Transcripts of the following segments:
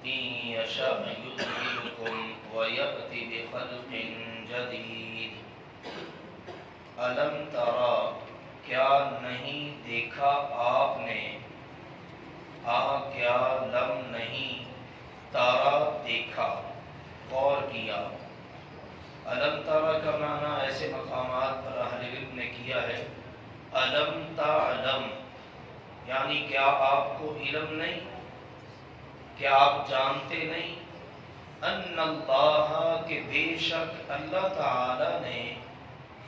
إن يشاء يذهبكم ويأتي بخلق جديد ألم ترى کیا نہیں دیکھا آپ نے کیا لم نہیں تارا دیکھا غور کیا. علم تارا کا معنی ایسے مقامات پر اہل علم نے کیا ہے علم تعلم یعنی کیا آپ کو علم نہیں، کیا آپ جانتے نہیں ان اللہ کہ بے شک اللہ تعالی نے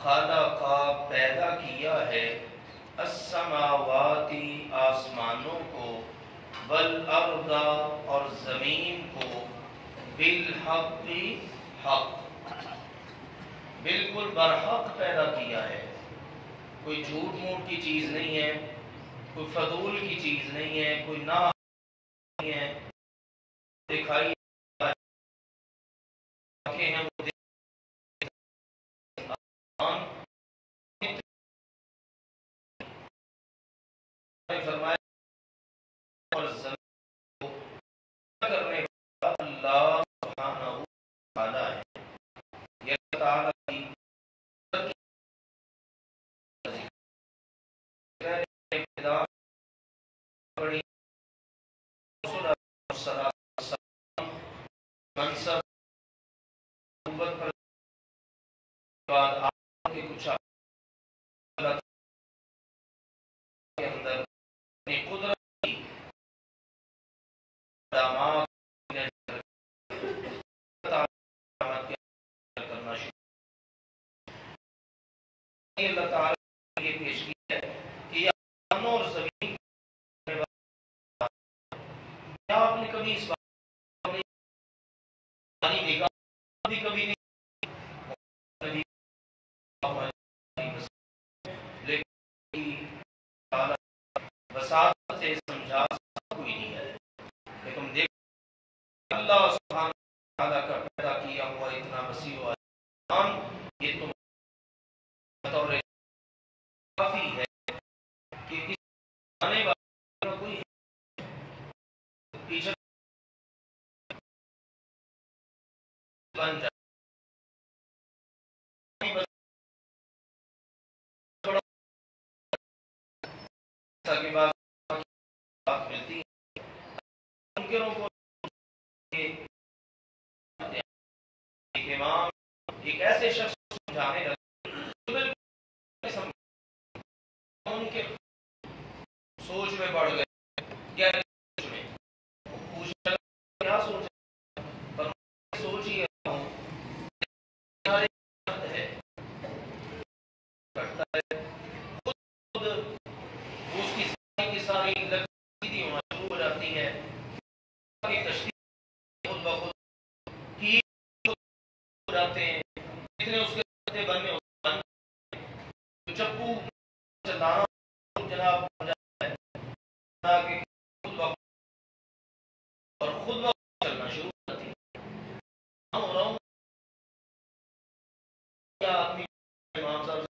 خلقا پیدا کیا ہے السماواتی آسمانوں کو والارض اور زمین کو بالحق حق بالکل برحق پیدا کیا ہے. کوئی جھوٹ موٹ کی چیز نہیں ہے، کوئی فضول کی چیز نہیں ہے، کوئی نہ نہیں ہے. دکھائی ہیں وہ فرمایا اور زمین کو کرنے والا اللہ سبحانہ و تعالی ہے. یہ تعالی کی منصب نبوت پر بعد آپ کے کچھ اللہ کے اندر اپنی قدرت کی علامات کرنا شروع. اللہ تعالیٰ نے یہ پیش کیا ہے کہ یہ آسمانوں اور زمین کیا آپ نے کبھی اس بات نہیں دیکھا، کبھی نہیں وساطت سے سمجھا کوئی نہیں ہے. لیکن دیکھ اللہ سبحانہ وتعالی کا پیدا کیا ہوا اتنا وسیع و عظیم یہ تو بطور کافی ہے کہ اس آنے والا کوئی پیچھے بن جائے. کے بعد بات ملتی ہے منکروں کو ایک امام ایک ایسے شخص کو سمجھانے لگے ان کے سوچ میں بڑھ گئے کیا سوچ میں پوچھنے لگے کیا سوچ پر سوچ ہی ہے کرتا ہے خود اس کی ساری لکڑی ہونا شروع ہو جاتی ہے کہ کشتی خود بخود کی ہو جاتے ہیں اتنے اس کے بننے چپو چلانا جناب ہو جاتا ہے کہ خود بخود اور خود بخود چلنا شروع ہو جاتی ہے. ہو رہا ہوں کیا آدمی امام صاحب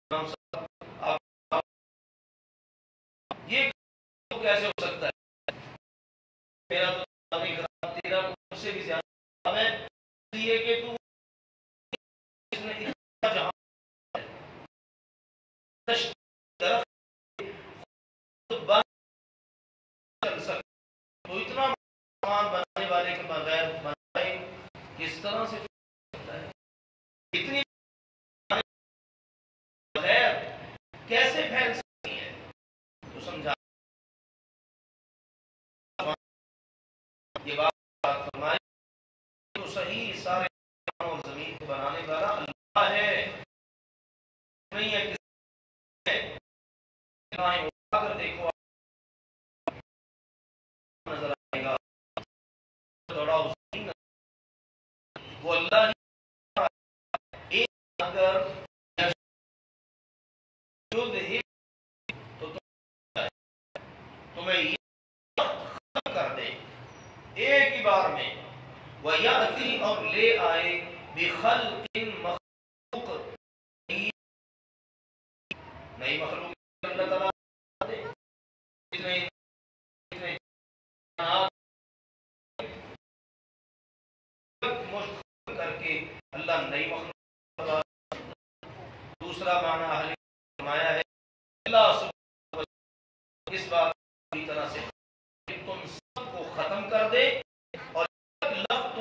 آپ یہ کیسے ہو سکتا ہے؟ میرا تو تیرا مجھ سے بھی زیادہ ہے یہ کہ تو اس نے اتنا جہاں چل سکتا تو اتنا مکان بنانے والے کے بغیر بنائے کس طرح سے سکتا ہے؟ اتنی بغیر کیسے پھیل سکتی ہے؟ تو سمجھا یہ بات فرمائے تو صحیح سارے اور زمین کو بنانے والا اللہ ہے نہیں ہے کس ہے اگر دیکھو نظر آئے گا تھوڑا وہ اللہ ایک اگر تو تمہیں یہ ختم کر دے ایک ہی بار میں وَيَأْتِي اور لے آئے بِخَلْقٍ مخلوق نئی مخلوق اللہ تعالیٰ دے اللہ نئی مخلوق، دوسرا معنی اہل فرمایا ہے اللہ سبحانہ اس بات پوری طرح سے کہ تم سب کو ختم کر دے اور لفظ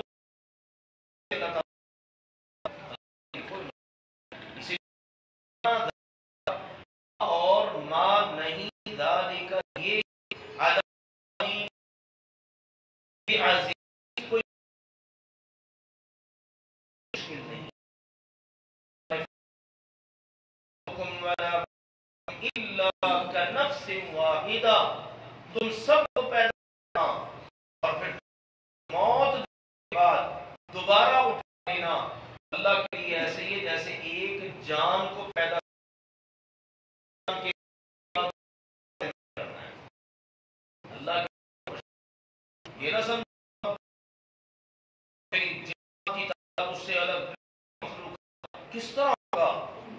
اور ما نہیں ذالک یہ عظیم کوئی مشکل نہیں حکم والا الا کنفس واحدہ تم سب کو پیدا کرنا اور پھر موت کے بعد دوبارہ اٹھا لینا اللہ کے لیے ایسے ہی جیسے ایک جان کو پیدا اللہ یہ نہ سمجھو کی طرح اس سے الگ کس طرح ہوگا.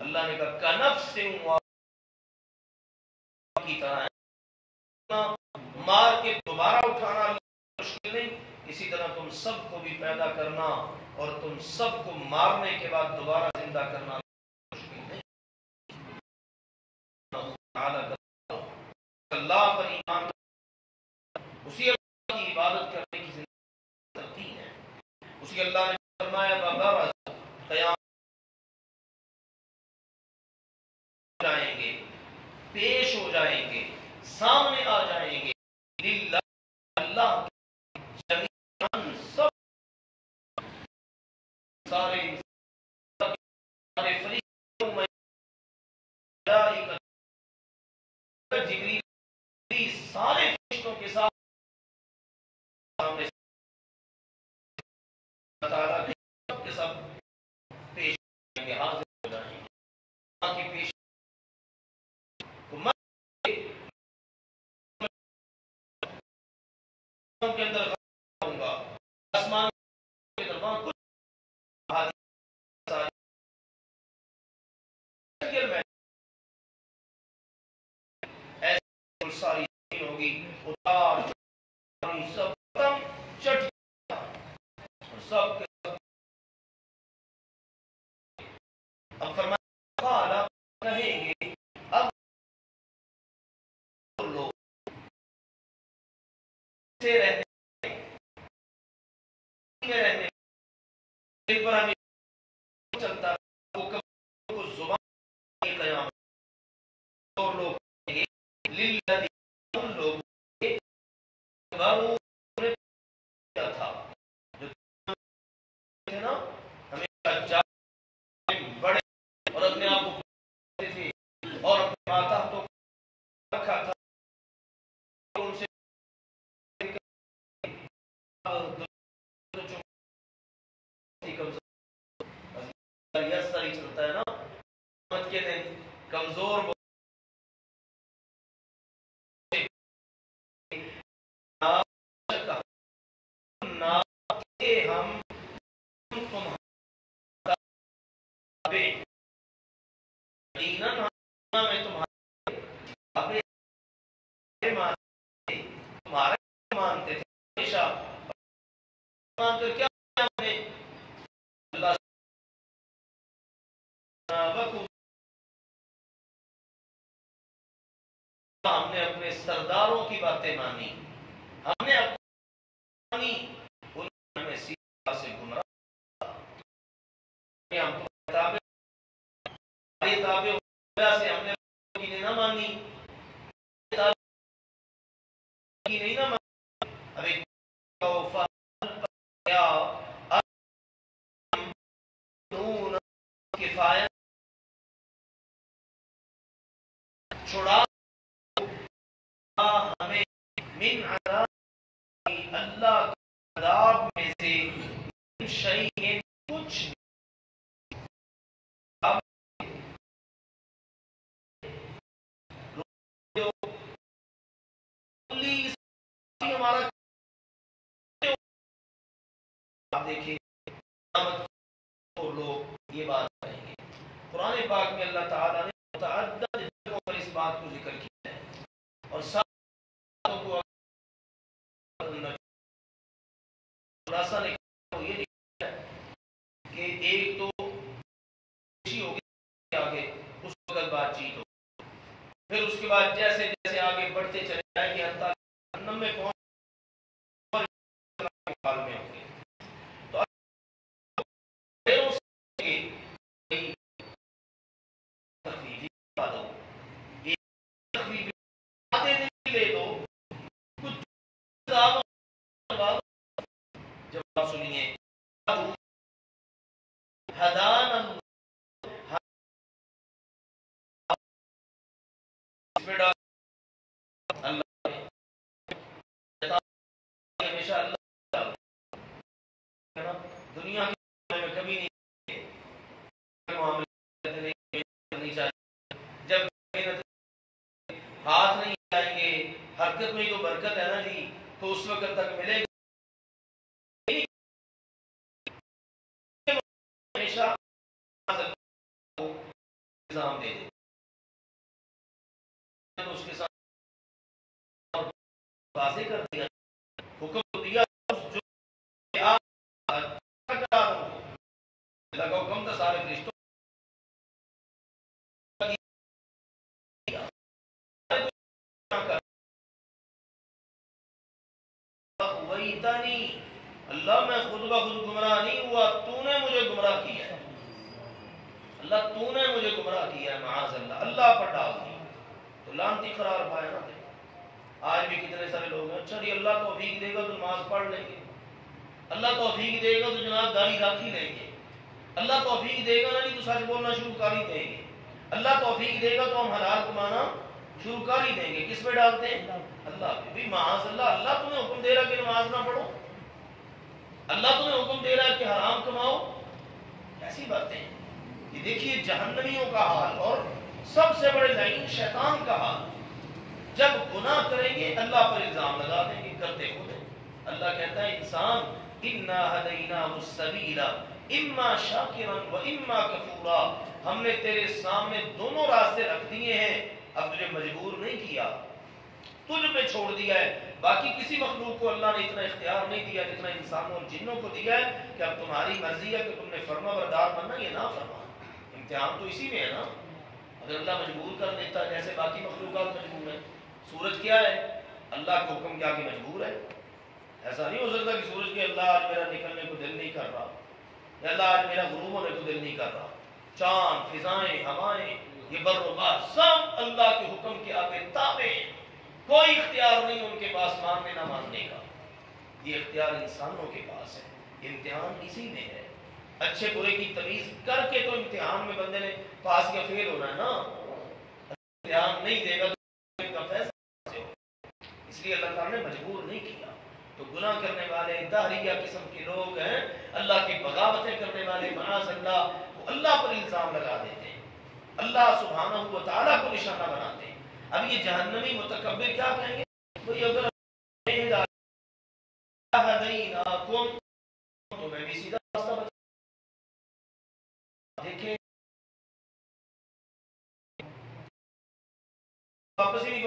اللہ نے کہا کنفس کی طرح ہے، مار کے دوبارہ اٹھانا مشکل نہیں، اسی طرح تم سب کو بھی پیدا کرنا اور تم سب کو مارنے کے بعد دوبارہ زندہ کرنا مشکل نہیں. اللہ پر ایمان اسی اللہ کی عبادت کرنے کی زندگی تلقین ہے. اسی اللہ نے فرمایا بابا قیام جائیں گے، پیش ہو جائیں گے، سامنے آ جائیں گے للہ اللہ جمیعاً سب سارے فرشتوں میں جبریل سارے فرشتوں کے ساتھ سامنے تعالیٰ سب کے سب پیش کریں گے، حاضر ہو جائیں گے. کی پیش کے اندر ہوں گا آسمان کے دربان کچھ ایسے ساری ہوگی اتار سب ختم چٹ سب کے سب. اب فرمایا کہیں گے اب لوگ سے رہنے دل پر ہمیں چلتا وہ کبھی کو زبان قیام اور لوگ کہیں گے للذی ان لوگ کیا تھا جو تھے نا ہمیشہ بڑے اور اپنے آپ کو تھے اور اپنے ماتا تو رکھا تھا ان سے چلتا ہے نا کے دن کمزور ہم تمہارے مانتے تھے ہمیشہ مان کر کیا اللہ ہم نے اپنے سرداروں کی باتیں مانی، ہم نے اپنی ہمیں سیدھا سے گمراہ ہم تابع سے ہم نے کی نہ مانی نہیں نہ مانی. اب ایک کفایت چھڑا ہمیں من عذاب اللہ کے عذاب میں سے من شیء کچھ ہمارا آپ دیکھیں لوگ یہ بات کریں گے. قرآن پاک میں اللہ تعالیٰ نے متعدد جگہوں پر اس بات کو ذکر کیا ہے اور ساتھ کو خلاصہ نے یہ لکھا ہے کہ ایک تو بات چیت ہو. پھر اس کے بعد جیسے جیسے آگے بڑھتے چلے جائیں گے حتیٰ جہنم میں پہنچ حال میں ہوں گے. تو پھر اس کے تخفیفی بات ہو، ایک تخفیفی باتیں نہیں لے دو، کچھ جواب سنیے. ہدان اللہ ہمیشہ اللہ دنیا کے میں کبھی نہیں معاملے کرنی چاہیے. جب ہاتھ نہیں آئیں گے، حرکت میں تو برکت ہے نا جی، تو اس وقت تک ملے گا. ہمیشہ نظام دے دے اس کے ساتھ واضح کر دیا، حکم دیا جو حکم تھا سارے فرشتوں اللہ میں خود بخود گمراہ نہیں ہوا، تو نے مجھے گمراہ کیا ہے. اللہ تو نے مجھے گمراہ کیا ہے، معاذ اللہ، اللہ پر ڈال دیا تو لعنتی قرار پائے نا. آج بھی کتنے سارے لوگ ہیں، اچھا جی اللہ توفیق دے گا تو نماز پڑھ لیں گے، اللہ توفیق دے گا تو جناب داڑھی رکھ ہی لیں گے، اللہ توفیق دے گا نا جی تو سچ بولنا شروع کر ہی دیں گے، اللہ توفیق دے گا تو ہم حلال کمانا شروع کر ہی دیں گے. کس پہ ڈالتے ہیں؟ اللہ پہ. بھی معاذ اللہ، اللہ تمہیں حکم دے رہا کہ نماز نہ پڑھو، اللہ تمہیں حکم دے رہا ہے کہ حرام کماؤ. ایسی باتیں ہیں. یہ دیکھیے جہنمیوں کا حال اور سب سے بڑے لعین شیطان کا حال. جب گناہ کریں گے اللہ پر الزام لگا دیں گے، کرتے خود ہیں. اللہ کہتا ہے انسان انا ہدیناہ السبیل اما شاکرا و اما کفورا، ہم نے تیرے سامنے دونوں راستے رکھ دیے ہیں، اب تجھے مجبور نہیں کیا، تجھ پہ چھوڑ دیا ہے. باقی کسی مخلوق کو اللہ نے اتنا اختیار نہیں دیا جتنا انسانوں اور جنوں کو دیا ہے کہ اب تمہاری مرضی ہے کہ تم نے فرما بردار بننا یا نہ فرما. امتحان تو اسی میں ہے نا. اگر اللہ مجبور کر دیتا جیسے باقی مخلوقات مجبور ہیں. سورج کیا ہے؟ اللہ کے حکم کے آگے مجبور ہے. ایسا نہیں ہو سکتا کہ سورج کے اللہ آج میرا نکلنے کو دل نہیں کر رہا، یا اللہ آج میرا غروب ہونے کو دل نہیں کر رہا. چاند، فضائیں، ہوائیں، یہ بر و بحر سب اللہ کے حکم کے آگے تابع ہیں. کوئی اختیار نہیں ان کے پاس ماننے نہ ماننے کا. یہ اختیار انسانوں کے پاس ہے. امتحان اسی میں ہے. اچھے برے کی تمیز کر کے تو امتحان میں بندے نے پاس یا فیل ہونا ہے نا. امتحان نہیں دے گا تو کا فیصلہ سے ہو. اس لیے اللہ تعالیٰ نے مجبور نہیں کیا. تو گناہ کرنے والے دہریہ قسم کے لوگ ہیں، اللہ کی بغاوتیں کرنے والے معاذ اللہ، وہ اللہ پر الزام لگا دیتے ہیں، اللہ سبحانہ و تعالیٰ کو نشانہ بناتے ہیں. اب یہ جہنمی متکبر کیا کہیں گے؟ کوئی اگر ہدیناکم تو میں بھی سیدھا راستہ بتا. دیکھیں واپس ہی نہیں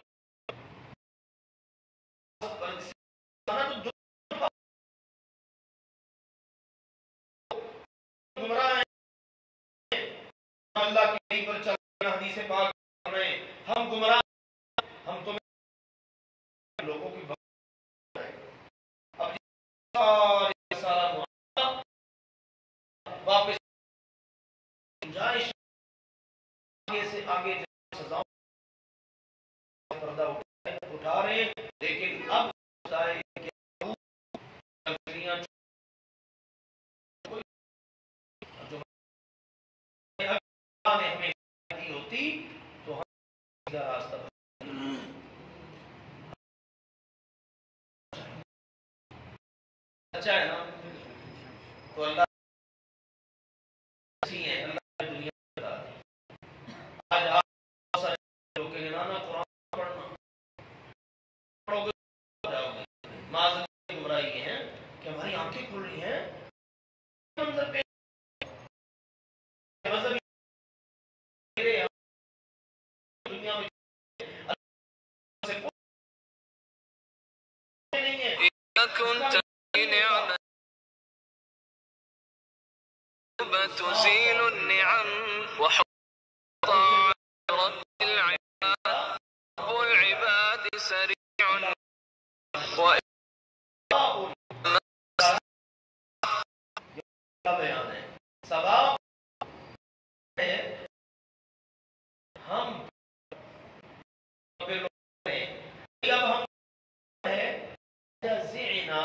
گمراہ ہیں، اللہ کی نہیں پر چل رہے، حدیث پاک پڑھ رہے ہیں، ہم گمراہ، ہم تمہیں لوگوں کی بات ہے. اب سارا معاملہ واپس گنجائش آگے سے آگے سزاؤں پردہ اٹھا رہے ہیں. لیکن اب بتائے کہ جو نے ہمیں دی ہوتی تو ہم سیدھا راستہ اچھا ہے نا. تو اللہ اچھی ہے، اللہ نے دنیا بتا دی. آج آپ بہت سارے لوگ کہیں نا قرآن پڑھنا پڑھو گے جاؤ گے. معاذ اللہ گمراہی یہ ہیں کہ ہماری آنکھیں کھل رہی ہیں منظر پہ مذہبی دنیا میں نہیں ہے. تزيل النعم وحط سريع بیان ہے ثواب ہے ہم اب ہم ہے جزعنا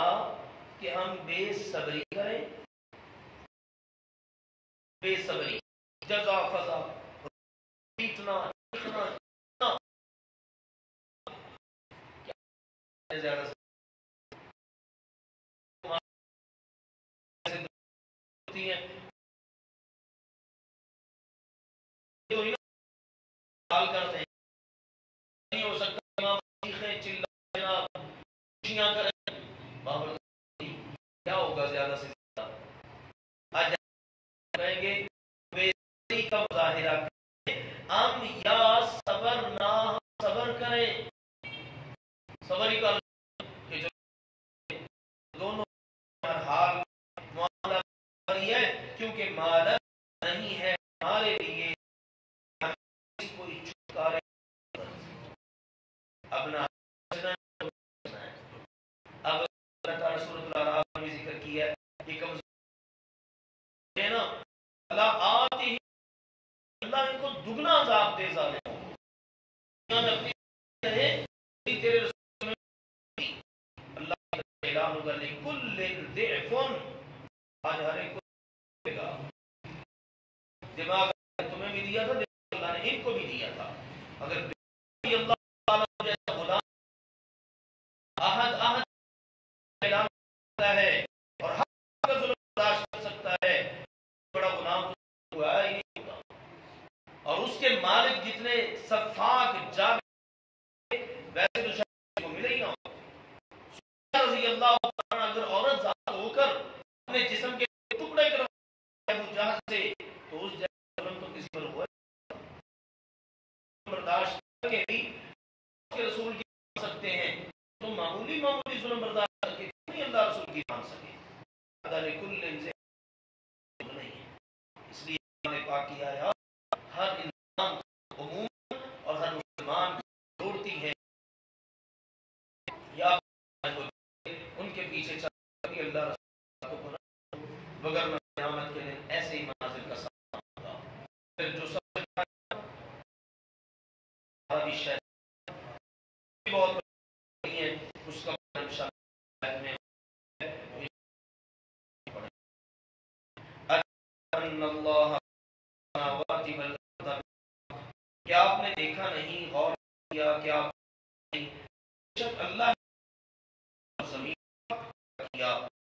کہ ہم بے صبری کریں بے صبری جزا فضا اتنا زیادہ ہوتی ہیں جو حال کرتے ہیں نہیں ہو سکتا امام چیخیں چلائیں جناب خوشیاں کریں بابر کیا ہوگا زیادہ سے زیادہ آج کہیں گے بے صبری کا مظاہرہ کریں ہم یا صبر نہ صبر کریں صبر ہی کر کہ جو دونوں ہر حال معاملہ ہے کیونکہ مادہ نہیں ہے ہمارے لیے کوئی چھٹکارے اپنا اب اللہ تعالیٰ سورۃ الاعراف میں ذکر کیا یہ کمزور ہے نا اللہ آتی ہی اللہ ان کو دگنا عذاب دے ظالموں کو اپنی رہے تیرے رسول میں اللہ کا اعلان ہوگا لکل ضعف آج ہر ایک کو دے گا دماغ تمہیں بھی دیا تھا اللہ نے ان کو بھی دیا تھا اگر اللہ تعالیٰ جیسا غلام احد اعلان کرتا ہے اور حق کا ظلم برداشت کر سکتا ہے بڑا غلام تو ہوا ہی نہیں ہوگا اور اس کے مالک جتنے صفاق جاگ ویسے تو شاید کو ملے ہی نہ ہو رضی اللہ عنہ اگر عورت ذات ہو کر اپنے جسم کے ٹکڑے کر ابو جہل سے تو اس جیسا ظلم تو کسی پر ہوا برداشت کر کے بھی اس کے رسول کی مان سکتے ہیں تو معمولی ظلم برداشت کر کے نہیں اللہ رسول کی مان سکے لکل ضعف نہیں ہے اس لیے اللہ نے پاک کی آیات ہر انسان عموم اور ہر مسلمان دوڑتی ہے یا ان کے پیچھے چل کر اللہ رسول کو بنا مگر قیامت کے دن ایسے ہی مناظر کا سامنا ہوگا پھر جو سب سے بڑی شے بہت بڑی ہے اس کا انشاءاللہ میں ان اللہ سماوات والارض کیا آپ نے دیکھا نہیں غور کیا کیا آپ نے شک اللہ زمین کیا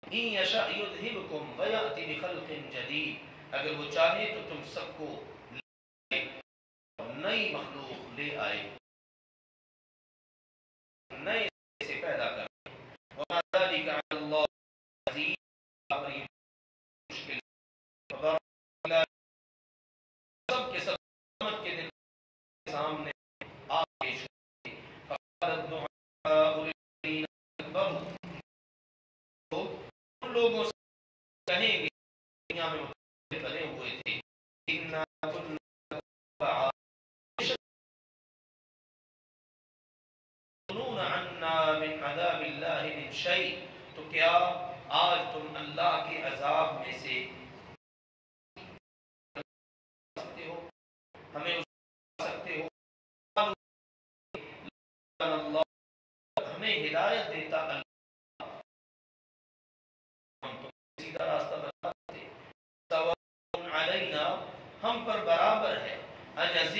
ان یشاء یذہبکم ویأتی بخلق جدید اگر وہ چاہے تو تم سب کو نئی مخلوق لے آئے نئے سے پیدا کر وما ذلك علی اللہ عزیز مشکل سب کے سب قیامت کے دن سامنے آپ پیش ہوئے فقالت دعاء الذین استكبروا تو ان لوگوں سے کہیں گے دنیا میں متعلق بنے ہوئے تھے انا كنا تظنون عنا من عذاب اللہ من شیء تو کیا آج تم اللہ کے عذاب میں سے سکتے ہو ہمیں سکتے ہو اللہ ہمیں ہدایت دیتا اللہ ہم تو سیدھا راستہ بتاتے سواء علینا ہم پر برابر ہے اجزی